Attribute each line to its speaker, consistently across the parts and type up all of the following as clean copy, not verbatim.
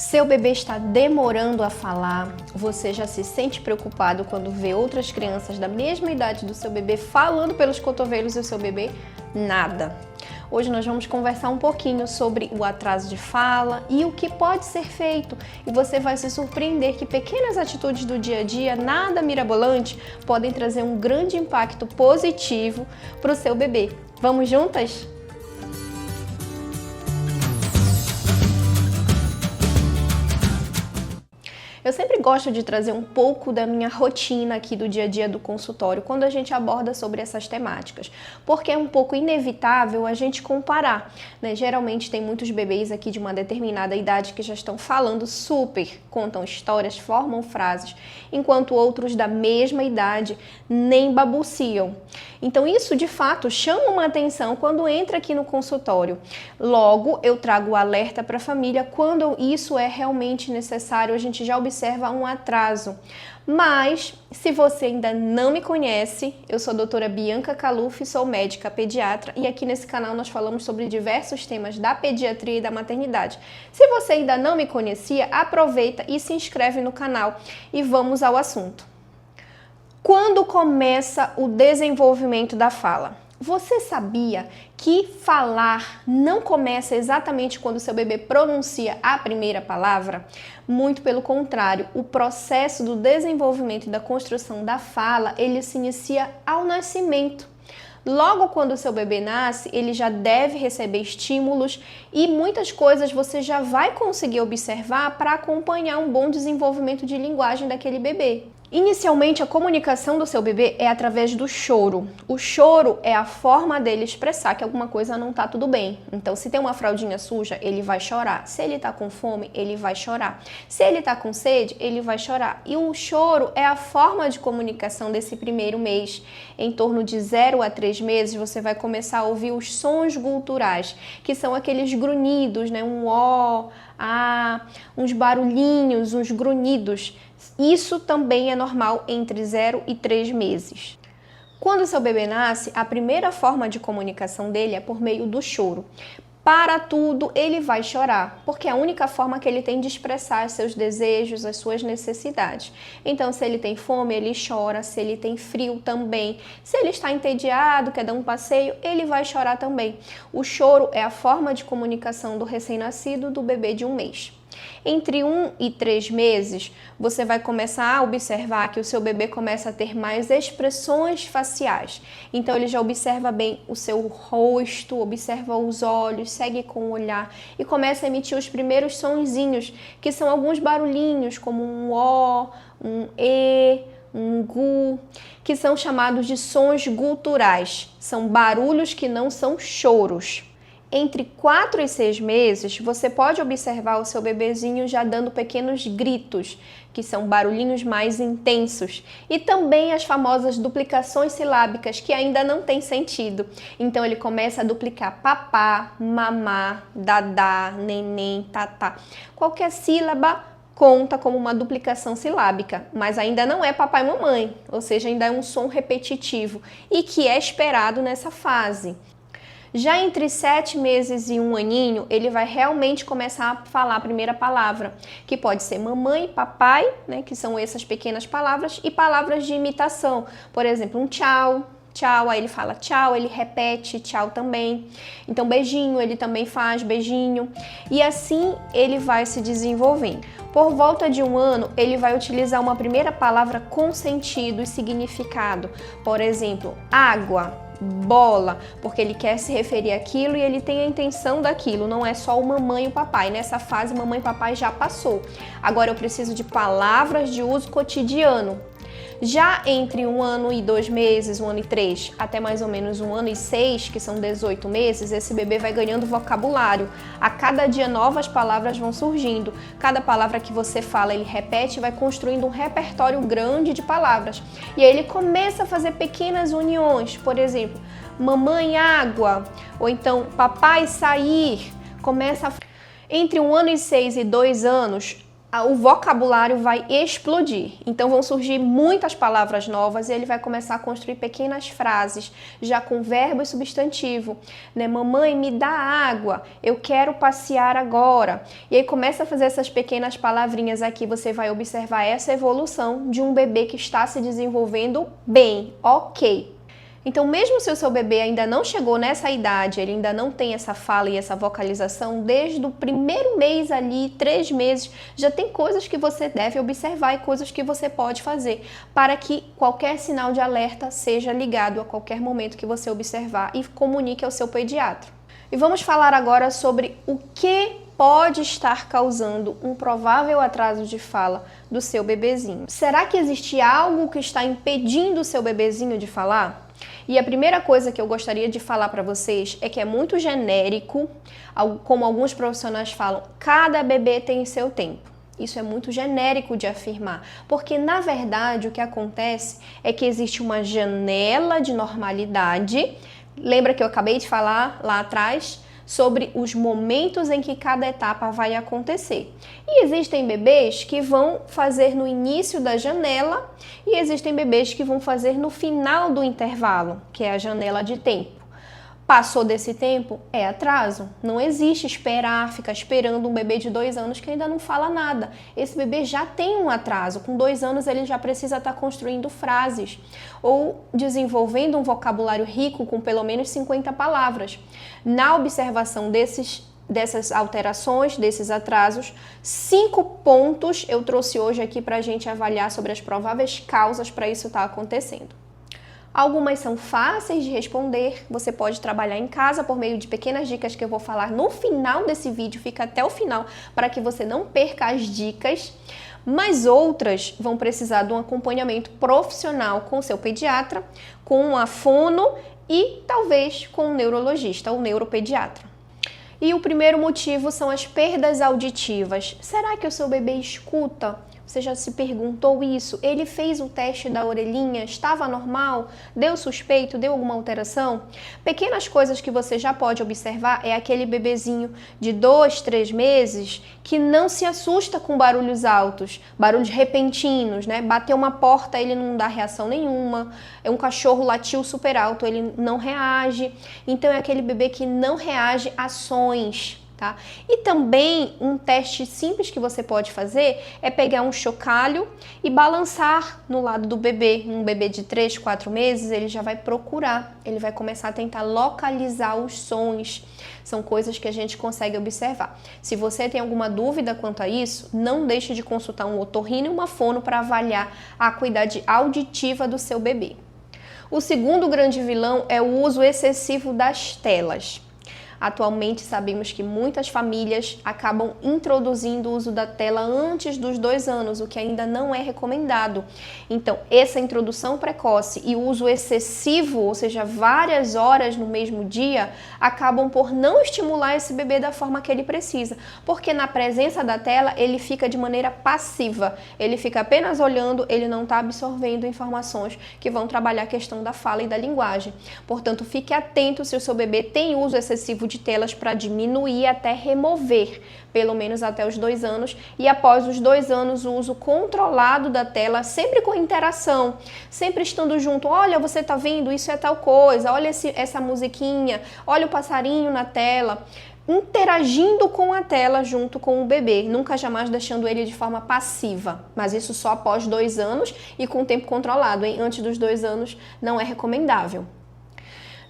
Speaker 1: Seu bebê está demorando a falar, você já se sente preocupado quando vê outras crianças da mesma idade do seu bebê falando pelos cotovelos e o seu bebê nada. Hoje nós vamos conversar um pouquinho sobre o atraso de fala e o que pode ser feito. E você vai se surpreender que pequenas atitudes do dia a dia, nada mirabolante, podem trazer um grande impacto positivo para o seu bebê. Vamos juntas? Eu sempre gosto de trazer um pouco da minha rotina aqui do dia a dia do consultório quando a gente aborda sobre essas temáticas, porque é um pouco inevitável a gente comparar, né? Geralmente tem muitos bebês aqui de uma determinada idade que já estão falando super, contam histórias, formam frases, enquanto outros da mesma idade nem balbuciam. Então isso de fato chama uma atenção quando entra aqui no consultório. Logo eu trago o alerta para a família quando isso é realmente necessário, a gente já observa um atraso. Mas, se você ainda não me conhece, eu sou a doutora Bianca Caluf, sou médica pediatra e aqui nesse canal nós falamos sobre diversos temas da pediatria e da maternidade. Se você ainda não me conhecia, aproveita e se inscreve no canal e vamos ao assunto. Quando começa o desenvolvimento da fala? Você sabia que falar não começa exatamente quando seu bebê pronuncia a primeira palavra? Muito pelo contrário, o processo do desenvolvimento e da construção da fala, ele se inicia ao nascimento. Logo quando o seu bebê nasce, ele já deve receber estímulos e muitas coisas você já vai conseguir observar para acompanhar um bom desenvolvimento de linguagem daquele bebê. Inicialmente, a comunicação do seu bebê é através do choro. O choro é a forma dele expressar que alguma coisa não está tudo bem. Então, se tem uma fraldinha suja, ele vai chorar. Se ele está com fome, ele vai chorar. Se ele está com sede, ele vai chorar. E o choro é a forma de comunicação desse primeiro mês. Em torno de 0 a 3 meses, você vai começar a ouvir os sons guturais, que são aqueles grunhidos, né? Um ó, a, uns barulhinhos, uns grunhidos. Isso também é normal entre 0 e 3 meses. Quando o seu bebê nasce, a primeira forma de comunicação dele é por meio do choro. Para tudo, ele vai chorar, porque é a única forma que ele tem de expressar seus desejos, as suas necessidades. Então, se ele tem fome, ele chora, se ele tem frio também. Se ele está entediado, quer dar um passeio, ele vai chorar também. O choro é a forma de comunicação do recém-nascido, do bebê de 1 mês. Entre 1 e 3 meses, você vai começar a observar que o seu bebê começa a ter mais expressões faciais. Então, ele já observa bem o seu rosto, observa os olhos, segue com o olhar e começa a emitir os primeiros sonzinhos, que são alguns barulhinhos, como um ó, um e, um gu, que são chamados de sons guturais. São barulhos que não são choros. Entre 4 e 6 meses, você pode observar o seu bebezinho já dando pequenos gritos, que são barulhinhos mais intensos, e também as famosas duplicações silábicas, que ainda não têm sentido. Então ele começa a duplicar papá, mamá, dadá, neném, tatá. Qualquer sílaba conta como uma duplicação silábica, mas ainda não é papai e mamãe, ou seja, ainda é um som repetitivo e que é esperado nessa fase. Já entre 7 meses e 1 aninho, ele vai realmente começar a falar a primeira palavra, que pode ser mamãe, papai, né, que são essas pequenas palavras, e palavras de imitação. Por exemplo, um tchau, tchau, aí ele fala tchau, ele repete tchau também. Então, beijinho, ele também faz beijinho. E assim ele vai se desenvolvendo. Por volta de 1 ano, ele vai utilizar uma primeira palavra com sentido e significado. Por exemplo, água, bola, porque ele quer se referir àquilo e ele tem a intenção daquilo, não é só o mamãe e o papai. Nessa fase, mamãe e papai já passou. Agora eu preciso de palavras de uso cotidiano. Já entre 1 ano e 2 meses, 1 ano e 3, até mais ou menos 1 ano e 6, que são 18 meses, esse bebê vai ganhando vocabulário. A cada dia novas palavras vão surgindo. Cada palavra que você fala, ele repete e vai construindo um repertório grande de palavras. E aí ele começa a fazer pequenas uniões, por exemplo, mamãe, água, ou então papai, sair. Entre 1 ano e 6 e 2 anos, o vocabulário vai explodir. Então vão surgir muitas palavras novas e ele vai começar a construir pequenas frases, já com verbo e substantivo, né? Mamãe, me dá água, eu quero passear agora. E aí começa a fazer essas pequenas palavrinhas aqui, você vai observar essa evolução de um bebê que está se desenvolvendo bem, ok. Então, mesmo se o seu bebê ainda não chegou nessa idade, ele ainda não tem essa fala e essa vocalização, desde o primeiro mês ali, 3 meses, já tem coisas que você deve observar e coisas que você pode fazer para que qualquer sinal de alerta seja ligado a qualquer momento que você observar e comunique ao seu pediatra. E vamos falar agora sobre o que pode estar causando um provável atraso de fala do seu bebezinho. Será que existe algo que está impedindo o seu bebezinho de falar? E a primeira coisa que eu gostaria de falar para vocês é que é muito genérico, como alguns profissionais falam, cada bebê tem seu tempo. Isso é muito genérico de afirmar, porque na verdade o que acontece é que existe uma janela de normalidade. Lembra que eu acabei de falar lá atrás sobre os momentos em que cada etapa vai acontecer. E existem bebês que vão fazer no início da janela e existem bebês que vão fazer no final do intervalo, que é a janela de tempo. Passou desse tempo, é atraso. Não existe esperar, ficar esperando um bebê de 2 anos que ainda não fala nada. Esse bebê já tem um atraso. Com 2 anos ele já precisa estar construindo frases ou desenvolvendo um vocabulário rico com pelo menos 50 palavras. Na observação dessas alterações, desses atrasos, 5 pontos eu trouxe hoje aqui para a gente avaliar sobre as prováveis causas para isso estar acontecendo. Algumas são fáceis de responder, você pode trabalhar em casa por meio de pequenas dicas que eu vou falar no final desse vídeo, fica até o final para que você não perca as dicas, mas outras vão precisar de um acompanhamento profissional com o seu pediatra, com a fono e talvez com um neurologista ou neuropediatra. E o primeiro motivo são as perdas auditivas. Será que o seu bebê escuta? Você já se perguntou isso? Ele fez o teste da orelhinha? Estava normal? Deu suspeito? Deu alguma alteração? Pequenas coisas que você já pode observar é aquele bebezinho de 2, 3 meses que não se assusta com barulhos altos, barulhos repentinos, né? Bateu uma porta, ele não dá reação nenhuma. Um cachorro latiu super alto, ele não reage. Então é aquele bebê que não reage a sons. Tá? E também um teste simples que você pode fazer é pegar um chocalho e balançar no lado do bebê. Um bebê de 3, 4 meses, ele já vai procurar, ele vai começar a tentar localizar os sons. São coisas que a gente consegue observar. Se você tem alguma dúvida quanto a isso, não deixe de consultar um otorrino e uma fono para avaliar a acuidade auditiva do seu bebê. O segundo grande vilão é o uso excessivo das telas. Atualmente sabemos que muitas famílias acabam introduzindo o uso da tela antes dos 2 anos, o que ainda não é recomendado. Então, essa introdução precoce e o uso excessivo, ou seja, várias horas no mesmo dia, acabam por não estimular esse bebê da forma que ele precisa, porque na presença da tela ele fica de maneira passiva, ele fica apenas olhando, ele não está absorvendo informações que vão trabalhar a questão da fala e da linguagem. Portanto, fique atento se o seu bebê tem uso excessivo de telas para diminuir até remover, pelo menos até os 2 anos, e após os 2 anos o uso controlado da tela, sempre com interação, sempre estando junto. Olha, você tá vendo? Isso é tal coisa, olha essa musiquinha, olha o passarinho na tela, interagindo com a tela junto com o bebê, nunca jamais deixando ele de forma passiva, mas isso só após 2 anos e com tempo controlado, hein? Antes dos 2 anos não é recomendável.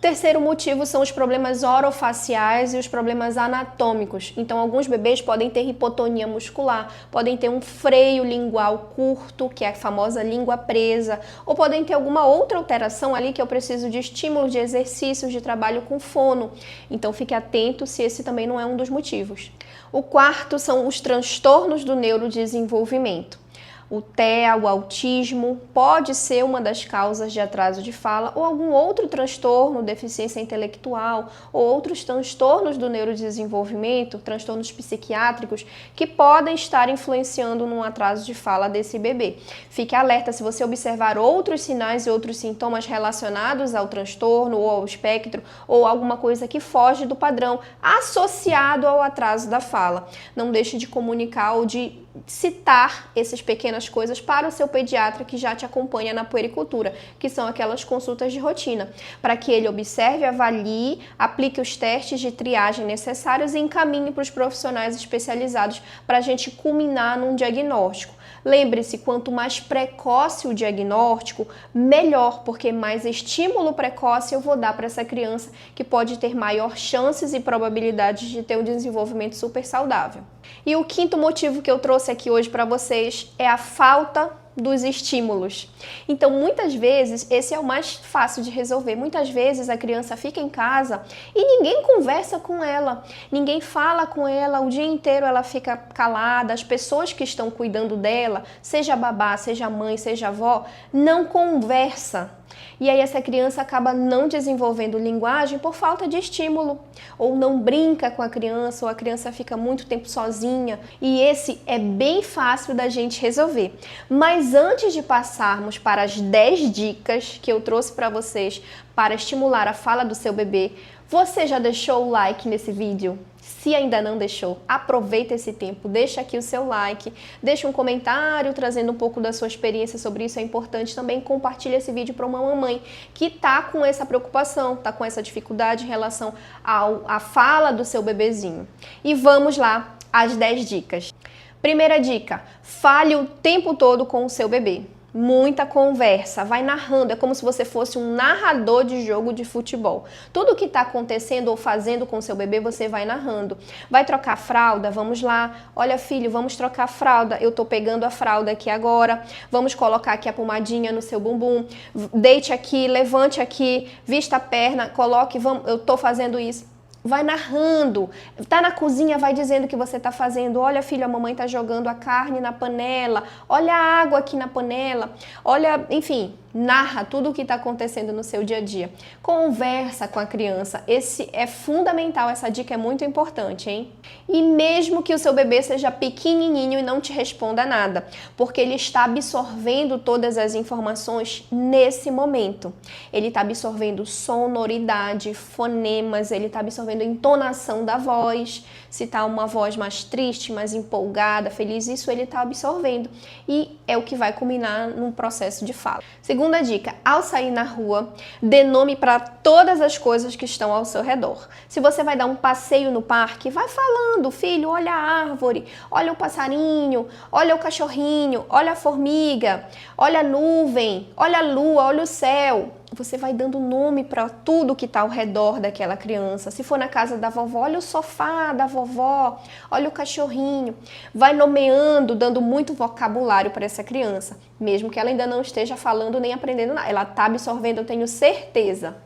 Speaker 1: Terceiro motivo são os problemas orofaciais e os problemas anatômicos. Então, alguns bebês podem ter hipotonia muscular, podem ter um freio lingual curto, que é a famosa língua presa, ou podem ter alguma outra alteração ali que eu preciso de estímulo, de exercícios, de trabalho com fono. Então, fique atento se esse também não é um dos motivos. O quarto são os transtornos do neurodesenvolvimento. O TEA, o autismo, pode ser uma das causas de atraso de fala ou algum outro transtorno, deficiência intelectual ou outros transtornos do neurodesenvolvimento, transtornos psiquiátricos, que podem estar influenciando no atraso de fala desse bebê. Fique alerta se você observar outros sinais e outros sintomas relacionados ao transtorno ou ao espectro ou alguma coisa que foge do padrão associado ao atraso da fala. Não deixe de comunicar ou de citar essas pequenas coisas para o seu pediatra que já te acompanha na puericultura, que são aquelas consultas de rotina, para que ele observe, avalie, aplique os testes de triagem necessários e encaminhe para os profissionais especializados para a gente culminar num diagnóstico. Lembre-se, quanto mais precoce o diagnóstico, melhor, porque mais estímulo precoce eu vou dar para essa criança, que pode ter maior chances e probabilidades de ter um desenvolvimento super saudável. E o quinto motivo que eu trouxe aqui hoje para vocês é a falta dos estímulos. Então, muitas vezes, esse é o mais fácil de resolver. Muitas vezes a criança fica em casa e ninguém conversa com ela, ninguém fala com ela, o dia inteiro ela fica calada, as pessoas que estão cuidando dela, seja babá, seja mãe, seja avó, não conversa. E aí essa criança acaba não desenvolvendo linguagem por falta de estímulo, ou não brinca com a criança, ou a criança fica muito tempo sozinha, e esse é bem fácil da gente resolver. Mas antes de passarmos para as 10 dicas que eu trouxe para vocês para estimular a fala do seu bebê, você já deixou o like nesse vídeo? Se ainda não deixou, aproveita esse tempo, deixa aqui o seu like, deixa um comentário trazendo um pouco da sua experiência sobre isso, é importante também. Compartilha esse vídeo para uma mamãe que está com essa preocupação, está com essa dificuldade em relação à fala do seu bebezinho. E vamos lá, às 10 dicas. Primeira dica, fale o tempo todo com o seu bebê. Muita conversa, vai narrando, é como se você fosse um narrador de jogo de futebol. Tudo que está acontecendo ou fazendo com seu bebê, você vai narrando. Vai trocar fralda? Vamos lá. Olha, filho, vamos trocar fralda. Eu tô pegando a fralda aqui agora. Vamos colocar aqui a pomadinha no seu bumbum. Deite aqui, levante aqui, vista a perna, coloque, vamos, eu tô fazendo isso. Vai narrando, tá na cozinha, vai dizendo o que você tá fazendo. Olha, filho, a mamãe tá jogando a carne na panela. Olha a água aqui na panela. Olha, enfim, narra tudo o que está acontecendo no seu dia a dia. Conversa com a criança. Esse é fundamental, essa dica é muito importante, hein? E mesmo que o seu bebê seja pequenininho e não te responda nada, porque ele está absorvendo todas as informações nesse momento. Ele está absorvendo sonoridade, fonemas, ele está absorvendo a entonação da voz. Se está uma voz mais triste, mais empolgada, feliz, isso ele está absorvendo. E é o que vai culminar no processo de fala. Segunda dica, ao sair na rua, dê nome para todas as coisas que estão ao seu redor. Se você vai dar um passeio no parque, vai falando, filho, olha a árvore, olha o passarinho, olha o cachorrinho, olha a formiga, olha a nuvem, olha a lua, olha o céu. Você vai dando nome para tudo que está ao redor daquela criança. Se for na casa da vovó, olha o sofá da vovó, olha o cachorrinho. Vai nomeando, dando muito vocabulário para essa criança, mesmo que ela ainda não esteja falando nem aprendendo nada. Ela está absorvendo, eu tenho certeza.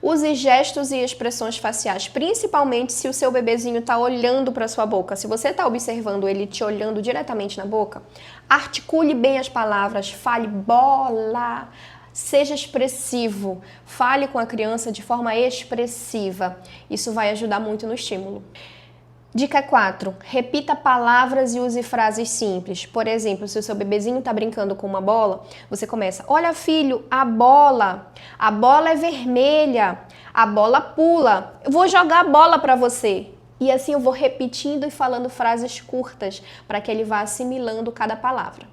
Speaker 1: Use gestos e expressões faciais, principalmente se o seu bebezinho está olhando para sua boca. Se você está observando ele te olhando diretamente na boca, articule bem as palavras, fale bola. Seja expressivo, fale com a criança de forma expressiva. Isso vai ajudar muito no estímulo. Dica 4. Repita palavras e use frases simples. Por exemplo, se o seu bebezinho está brincando com uma bola, você começa: olha, filho, a bola é vermelha, a bola pula, eu vou jogar a bola para você. E assim eu vou repetindo e falando frases curtas para que ele vá assimilando cada palavra.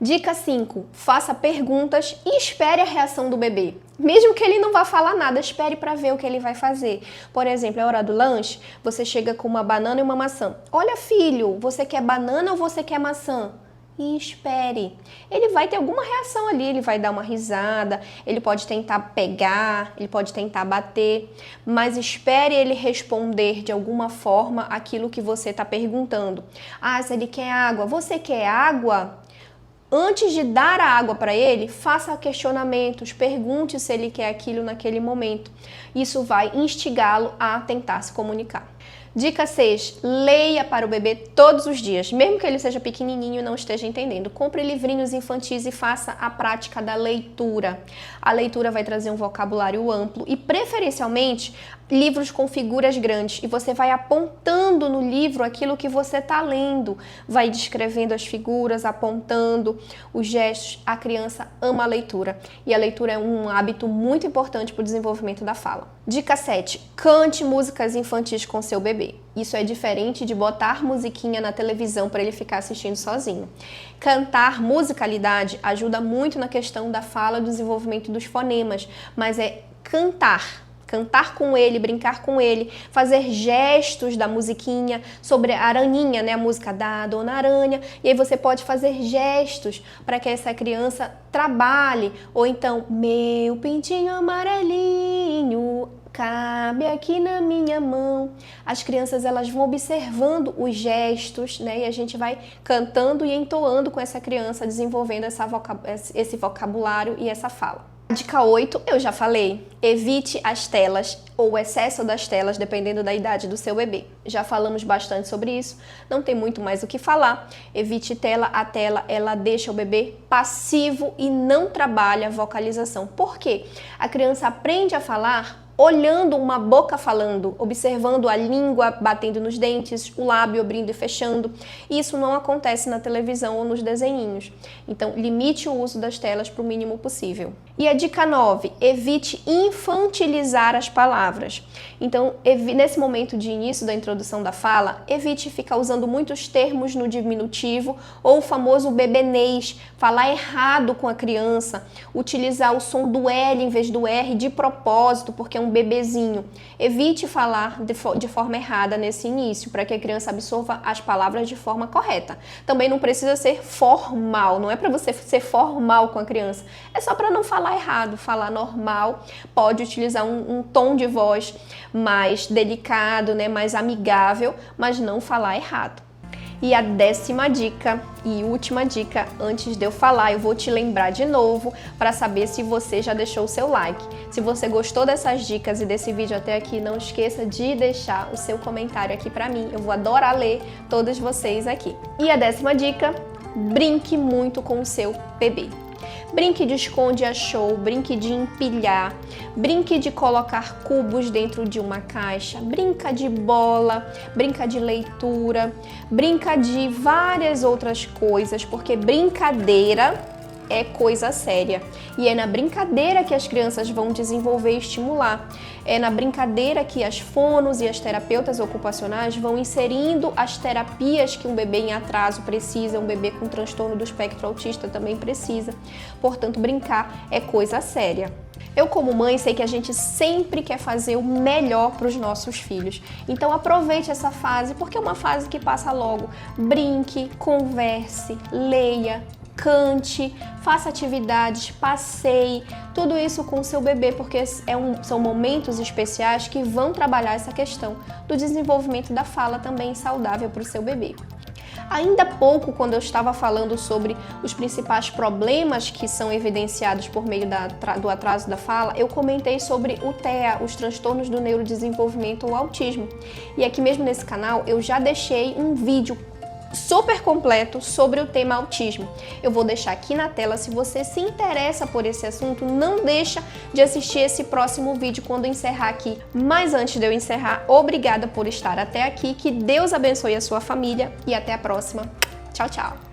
Speaker 1: Dica 5. Faça perguntas e espere a reação do bebê. Mesmo que ele não vá falar nada, espere para ver o que ele vai fazer. Por exemplo, é hora do lanche, você chega com uma banana e uma maçã. Olha, filho, você quer banana ou você quer maçã? E espere. Ele vai ter alguma reação ali, ele vai dar uma risada, ele pode tentar pegar, ele pode tentar bater, mas espere ele responder de alguma forma aquilo que você está perguntando. Ah, se ele quer água, você quer água? Antes de dar a água para ele, faça questionamentos, pergunte se ele quer aquilo naquele momento. Isso vai instigá-lo a tentar se comunicar. Dica 6. Leia para o bebê todos os dias, mesmo que ele seja pequenininho e não esteja entendendo. Compre livrinhos infantis e faça a prática da leitura. A leitura vai trazer um vocabulário amplo e, preferencialmente, livros com figuras grandes. E você vai apontando no livro aquilo que você está lendo. Vai descrevendo as figuras, apontando os gestos. A criança ama a leitura. E a leitura é um hábito muito importante para o desenvolvimento da fala. Dica 7. Cante músicas infantis com seu bebê. Isso é diferente de botar musiquinha na televisão para ele ficar assistindo sozinho. Cantar, musicalidade, ajuda muito na questão da fala e do desenvolvimento dos fonemas, mas é cantar. Cantar com ele, brincar com ele, fazer gestos da musiquinha sobre a araninha, né? A música da Dona Aranha. E aí você pode fazer gestos para que essa criança trabalhe. Ou então, meu pintinho amarelinho, cabe aqui na minha mão. As crianças, elas vão observando os gestos, né? E a gente vai cantando e entoando com essa criança, desenvolvendo esse vocabulário e essa fala. Dica 8, eu já falei, evite as telas ou o excesso das telas, dependendo da idade do seu bebê. Já falamos bastante sobre isso, não tem muito mais o que falar. Evite tela, a tela, ela deixa o bebê passivo e não trabalha a vocalização. Por quê? A criança aprende a falar olhando uma boca falando, observando a língua batendo nos dentes, o lábio abrindo e fechando. Isso não acontece na televisão ou nos desenhinhos. Então, limite o uso das telas para o mínimo possível. E a dica 9, evite infantilizar as palavras. Então, nesse momento de início da introdução da fala, evite ficar usando muitos termos no diminutivo ou o famoso bebenês, falar errado com a criança, utilizar o som do L em vez do R de propósito, porque é um bebezinho. Evite falar de forma errada nesse início, para que a criança absorva as palavras de forma correta. Também não precisa ser formal, não é para você ser formal com a criança, é só para não falar errado, falar normal. Pode utilizar um tom de voz mais delicado, né, mais amigável, mas não falar errado. E a 10ª dica e última dica, antes de eu falar, eu vou te lembrar de novo para saber se você já deixou o seu like. Se você gostou dessas dicas e desse vídeo até aqui, não esqueça de deixar o seu comentário aqui para mim. Eu vou adorar ler todos vocês aqui. E a 10ª dica, brinque muito com o seu bebê. Brinque de esconde achou, brinque de empilhar, brinque de colocar cubos dentro de uma caixa, brinca de bola, brinca de leitura, brinca de várias outras coisas, porque brincadeira é coisa séria. E é na brincadeira que as crianças vão desenvolver e estimular. É na brincadeira que as fonos e as terapeutas ocupacionais vão inserindo as terapias que um bebê em atraso precisa, um bebê com transtorno do espectro autista também precisa. Portanto, brincar é coisa séria. Eu, como mãe, sei que a gente sempre quer fazer o melhor para os nossos filhos. Então aproveite essa fase, porque é uma fase que passa logo. Brinque, converse, leia, cante, faça atividades, passeie, tudo isso com o seu bebê, porque são momentos especiais que vão trabalhar essa questão do desenvolvimento da fala também saudável para o seu bebê. Ainda há pouco, quando eu estava falando sobre os principais problemas que são evidenciados por meio do atraso da fala, eu comentei sobre o TEA, os transtornos do neurodesenvolvimento ou autismo. E aqui mesmo nesse canal eu já deixei um vídeo super completo sobre o tema autismo. Eu vou deixar aqui na tela. Se você se interessa por esse assunto, não deixa de assistir esse próximo vídeo quando eu encerrar aqui. Mas antes de eu encerrar, obrigada por estar até aqui, que Deus abençoe a sua família e até a próxima. Tchau, tchau!